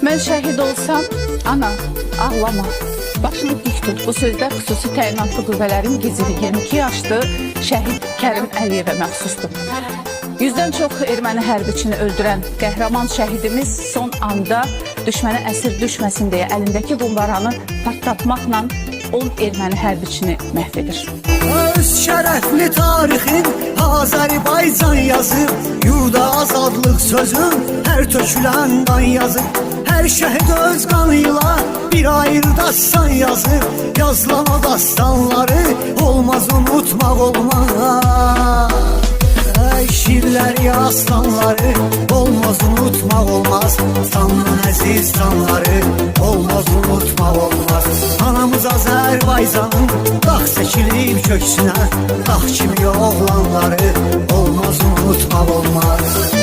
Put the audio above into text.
Mən şəhid olsam, ana, ağlama, başını dik tut. Bu sözlər xüsusi təyinatlı qüvvələrin gizli 22 yaşlı şəhid Kərim Əliyevə məxsusdur. 100-dən çox erməni hərbiçini öldürən qəhrəman şəhidimiz son anda düşmənə əsir düşməsin deyə əlindəki bombaranı partlatmaqla 10 erməni hərbiçini məhv edir. Öz şərəfli tarixin Azərbaycan yazıb, yurda azadlıq sözün hər tökülən qan yazıb. Hər şəhid öz qanıyla bir ayrı dastan yazıb, yazılan o dastanları olmaz unutmaq olmaz. Şirləri, aslanları olmaz unutmaq olmaz. Sanın əziz sanları olmaz unutmaq olmaz. Anamız Azərbaycanın dağ çəkilib köksünə, dağ kimi oğlanları olmaz unutmaq olmaz.